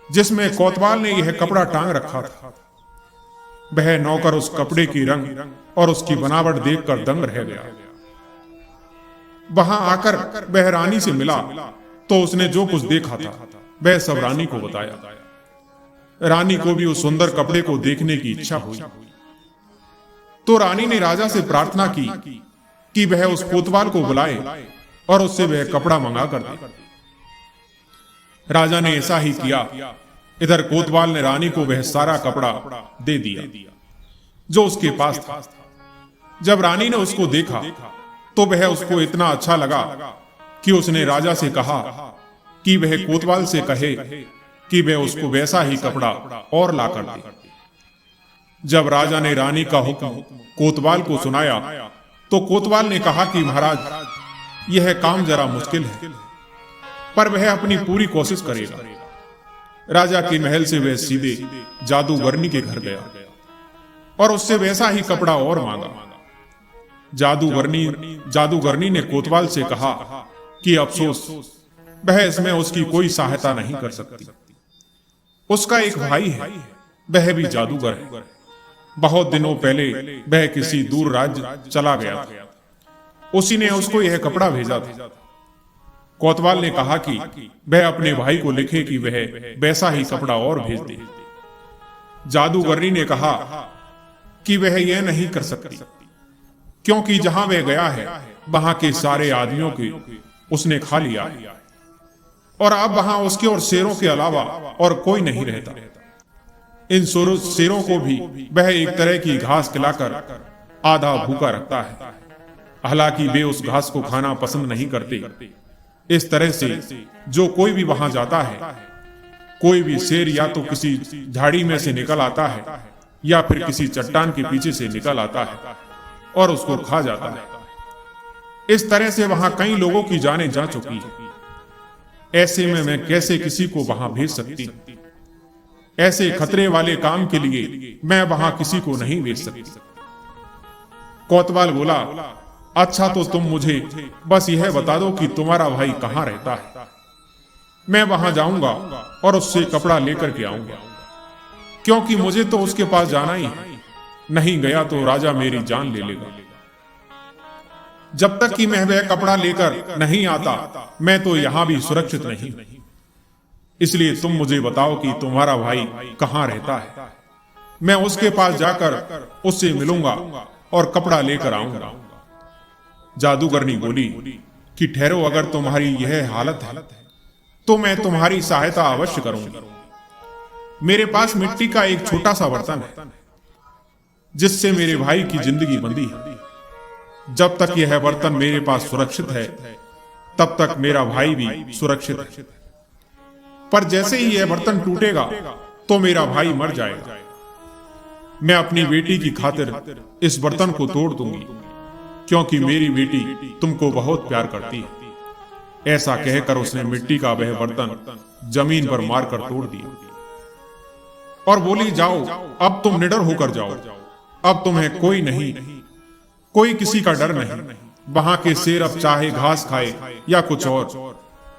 जिसमें कोतवाल ने यह कपड़ा टांग रखा था। वह नौकर उस कपड़े की रंग और उसकी बनावट देखकर दंग रह गया। वहां आकर वह रानी से मिला तो उसने जो कुछ देखा था वह सब रानी को बताया। रानी को भी उस सुंदर कपड़े को देखने की इच्छा हुई, तो रानी ने राजा से प्रार्थना की कि वह उस कोतवाल को बुलाए और उससे वह कपड़ा मंगा कर दे। राजा ने ऐसा ही किया। इधर कोतवाल ने रानी को वह सारा कपड़ा दे दिया जो उसके पास था। जब रानी ने उसको देखा तो वह उसको इतना अच्छा लगा कि उसने राजा से कहा कि वह कोतवाल से कहे कि वह उसको वैसा ही कपड़ा और ला कर दे। जब राजा ने रानी का हुक्म कोतवाल को सुनाया तो कोतवाल ने कहा कि महाराज, यह काम जरा मुश्किल है, पर वह अपनी पूरी कोशिश करेगा। राजा के महल से वह सीधे जादूगरनी के घर गया और उससे वैसा ही कपड़ा और मांगा। जादूगरनी ने कोतवाल से कहा कि अफसोस, वह इसमें उसकी कोई सहायता नहीं कर सकती। उसका एक भाई है, वह भी जादूगर है। बहुत दिनों पहले वह किसी दूर राज्य चला गया था, उसी ने उसको यह कपड़ा भेजा था। कोतवाल ने कहा कि वह अपने भाई को लिखे कि वह वैसा ही कपड़ा और भेज दे। जादूगरनी ने कहा कि वह यह नहीं कर सकती, क्योंकि जहां वह गया है वहां के सारे आदमियों के उसने खा लिया है और अब वहां उसके और शेरों के अलावा और कोई नहीं रहता। इन शेरों को भी वह एक तरह की घास खिलाकर आधा भूखा रखता है। हालांकि वे उस घास को खाना पसंद नहीं करते। इस तरह से जो कोई भी वहां जाता है, कोई भी शेर या तो किसी झाड़ी में से निकल आता है या फिर किसी चट्टान के पीछे से निकल आता है और उसको खा जाता है। इस तरह से वहां कई लोगों की जानें जा चुकी है। ऐसे में मैं कैसे किसी को वहां भेज सकती? ऐसे खतरे वाले काम के लिए मैं वहां किसी को नहीं भेज सकती। कोतवाल बोला, अच्छा तो तुम मुझे बस यह बता दो कि तुम्हारा भाई कहां रहता है। मैं वहां जाऊंगा और उससे कपड़ा लेकर के आऊंगा। क्योंकि मुझे तो उसके पास जाना ही है, नहीं गया तो राजा मेरी जान ले लेगा। जब तक कि मैं वह कपड़ा लेकर नहीं आता, मैं तो यहां भी सुरक्षित नहीं। इसलिए तुम मुझे बताओ कि तुम्हारा भाई कहां रहता है। मैं उसके पास जाकर उससे मिलूंगा और कपड़ा लेकर आऊंगा। जादूगरनी बोली कि ठहरो, अगर तुम्हारी यह हालत है तो मैं तुम्हारी सहायता अवश्य करूंगी। मेरे पास मिट्टी का एक छोटा सा बर्तन है जिससे मेरे भाई की जिंदगी बंधी है। जब तक यह बर्तन मेरे पास सुरक्षित है तब तक मेरा भाई भी सुरक्षित है, पर जैसे ही यह बर्तन टूटेगा तो मेरा भाई मर जाएगा। मैं अपनी बेटी की खातिर इस बर्तन को तोड़ दूंगी, क्योंकि मेरी बेटी तुमको बहुत प्यार करती है। ऐसा कहकर उसने मिट्टी का वह बर्तन जमीन पर मारकर तोड़ दिया और बोली, जाओ अब तुम निडर होकर जाओ। अब तुम्हें कोई किसी का डर नहीं। वहां के शेर अब चाहे घास खाए या कुछ और,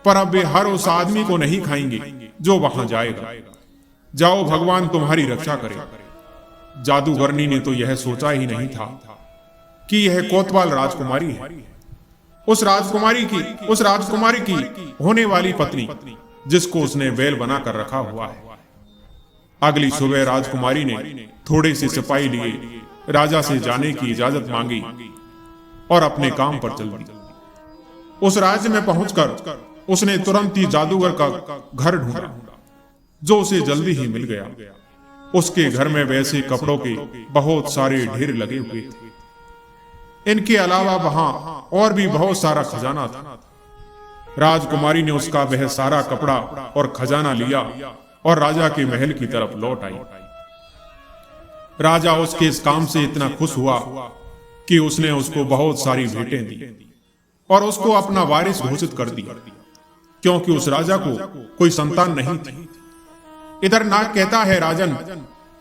पर अब वे हर उस आदमी को नहीं खाएंगे जो वहां जाएगा। जाओ, भगवान तुम्हारी रक्षा करे। जादूगरनी ने तो यह सोचा ही नहीं था कि यह कोतवाल राजकुमारी है, उस राजकुमारी की होने वाली पत्नी, जिसको उसने बैल बनाकर रखा हुआ है। अगली सुबह राजकुमारी ने थोड़े से सिपाही लिए राजा से जाने की इजाजत मांगी और अपने काम पर चल दी। उस राज्य में पहुंचकर उसने तुरंत ही जादूगर का घर ढूंढा, जो उसे जल्दी ही मिल गया। उसके घर में वैसे कपड़ों के बहुत सारे ढेर लगे हुए थे। इनके अलावा वहां और भी बहुत सारा खजाना था। राजकुमारी ने उसका वह सारा कपड़ा और खजाना लिया और राजा के महल की तरफ लौट आई। राजा उसके इस काम से इतना खुश हुआ कि उसने उसको बहुत सारी भेंटें दी और उसको अपना वारिस घोषित कर दिया, क्योंकि उस राजा को कोई संतान नहीं थी। इधर नाग कहता है, राजन,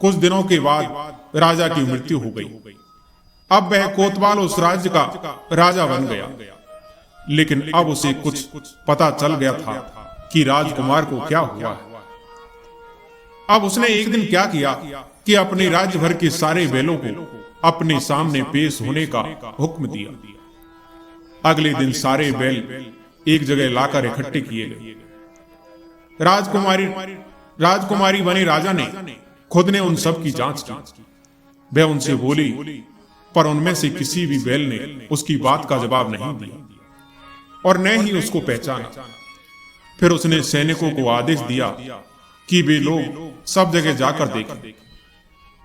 कुछ दिनों के बाद राजा की मृत्यु हो गई। अब वह कोतवाल उस राज्य का राजा बन गया, लेकिन अब उसे कुछ पता चल गया था कि राजकुमार को क्या हुआ है। अब उसने एक दिन क्या किया कि अपने राज्य भर के सारे बैलों को अपने सामने पेश होने का हुक्म दिया। अगले दिन सारे बैल एक जगह लाकर इकट्ठे किए गए। राजकुमारी बने राजा ने खुद ने उन सब की जांच की। वह उनसे बोली, पर उनमें से किसी भी बैल ने उसकी बात का जवाब नहीं दिया और न ही उसको पहचाना। फिर उसने सैनिकों को आदेश दिया कि वे लोग सब जगह जाकर देखें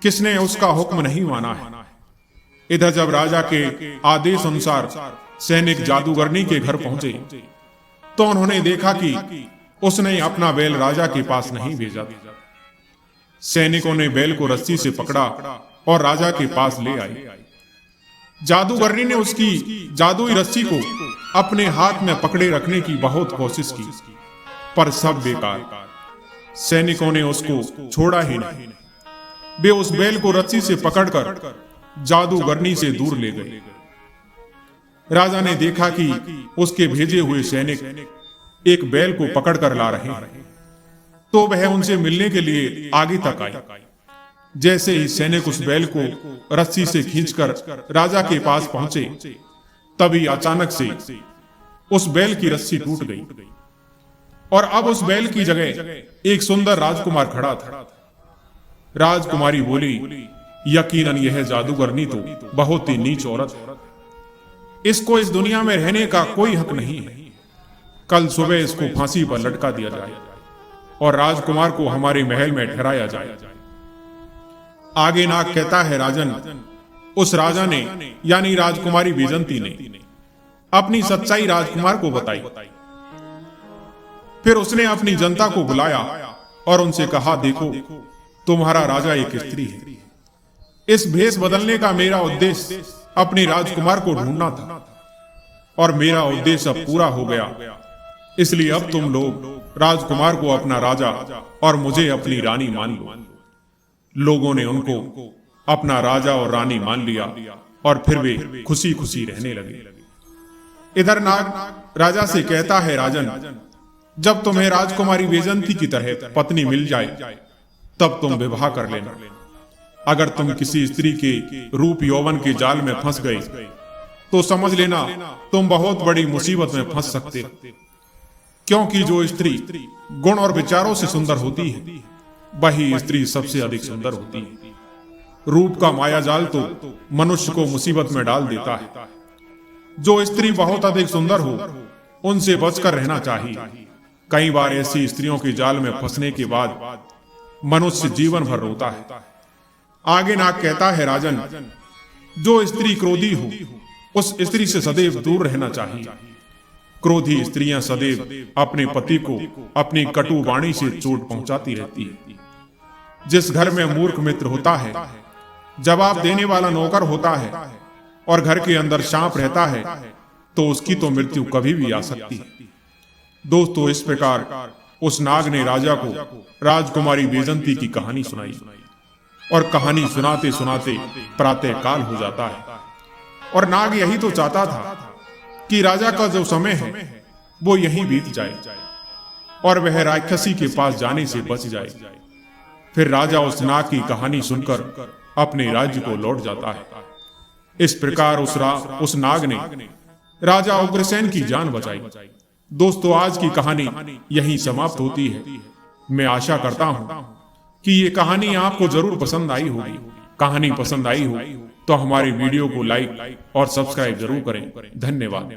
किसने उसका हुक्म नहीं माना है। इधर जब राजा के आदेश अनुसार सैनिक जादूगरनी के घर पहुंचे तो उन्होंने देखा कि उसने अपना बैल राजा के पास नहीं भेजा। सैनिकों ने बैल को रस्सी से पकड़ा और राजा के पास ले आए। जादूगरनी ने उसकी जादुई रस्सी को अपने हाथ में पकड़े रखने की बहुत कोशिश की, पर सब बेकार। सैनिकों ने उसको छोड़ा ही नहीं। वे उस बैल को रस्सी से पकड़कर जादूगरनी से दूर ले गए। राजा ने देखा कि उसके भेजे हुए सैनिक एक बैल को पकड़कर ला रहे हैं, तो वह उनसे मिलने के लिए आगे तक आई। जैसे ही सैनिक उस बैल को रस्सी से खींचकर राजा के पास पहुंचे, तभी अचानक से उस बैल की रस्सी टूट गई और अब उस बैल की जगह एक सुंदर राजकुमार खड़ा था। राजकुमारी बोली, यकीनन यह जादूगरनी तो बहुत ही नीच औरत है। इसको इस दुनिया में रहने का कोई हक नहीं है। कल सुबह इसको फांसी पर लटका दिया जाए और राजकुमार को हमारे महल में ठहराया जाए। आगे नाग कहता है, राजन, उस राजा ने यानी राजकुमारी वैजंती ने अपनी सच्चाई राजकुमार को बताई। फिर उसने अपनी जनता को बुलाया और उनसे कहा, देखो, तुम्हारा राजा एक स्त्री है। इस भेष बदलने का मेरा उद्देश्य अपने राजकुमार को ढूंढना था और मेरा उद्देश्य अब पूरा हो गया। इसलिए अब तुम लोग राजकुमार को अपना राजा और मुझे अपनी रानी मान लो। लोगों ने उनको अपना राजा और रानी मान लिया और फिर वे खुशी खुशी रहने लगे। इधर नाग राजा से कहता है, राजन, जब तुम्हें राजकुमारी वैजंती की तरह पत्नी मिल जाए तब तुम विवाह कर लेना। अगर तुम किसी स्त्री के रूप यौवन के जाल में फंस गए तो समझ लेना तुम बहुत बड़ी मुसीबत में फंस सकते हो, क्योंकि जो स्त्री गुण और विचारों से सुंदर होती है वही स्त्री सबसे अधिक सुंदर होती है। रूप का मायाजाल तो मनुष्य को मुसीबत में डाल देता है। जो स्त्री बहुत अधिक सुंदर हो उनसे बचकर रहना चाहिए। कई बार ऐसी स्त्रियों के जाल में फंसने के बाद मनुष्य जीवन भर रोता है। आगे नाग कहता है, राजन, जो स्त्री क्रोधी हो उस स्त्री से सदैव दूर रहना चाहिए। क्रोधी स्त्रियां सदैव अपने पति को अपनी कटु वाणी से चोट पहुंचाती रहती है। जिस घर में मूर्ख मित्र होता है, जवाब देने वाला नौकर होता है और घर के अंदर सांप रहता है तो उसकी तो मृत्यु कभी भी आ सकती है। दोस्तों, इस प्रकार उस नाग ने राजा को राजकुमारी बैजंती की कहानी सुनाई और कहानी सुनाते सुनाते प्रातः काल हो जाता है। और नाग यही तो चाहता था कि राजा का जो समय है वो यहीं बीत जाए और वह राक्षसी के पास जाने से बच जाए। फिर राजा उस नाग की कहानी सुनकर अपने राज्य को लौट जाता है। इस प्रकार उस नाग ने राजा उग्रसेन की जान बचाई। दोस्तों, आज की कहानी यहीं समाप्त होती है। मैं आशा करता हूं कि ये कहानी आपको जरूर पसंद आई होगी। कहानी पसंद आई हो तो हमारे वीडियो को लाइक और सब्सक्राइब जरूर करें। धन्यवाद।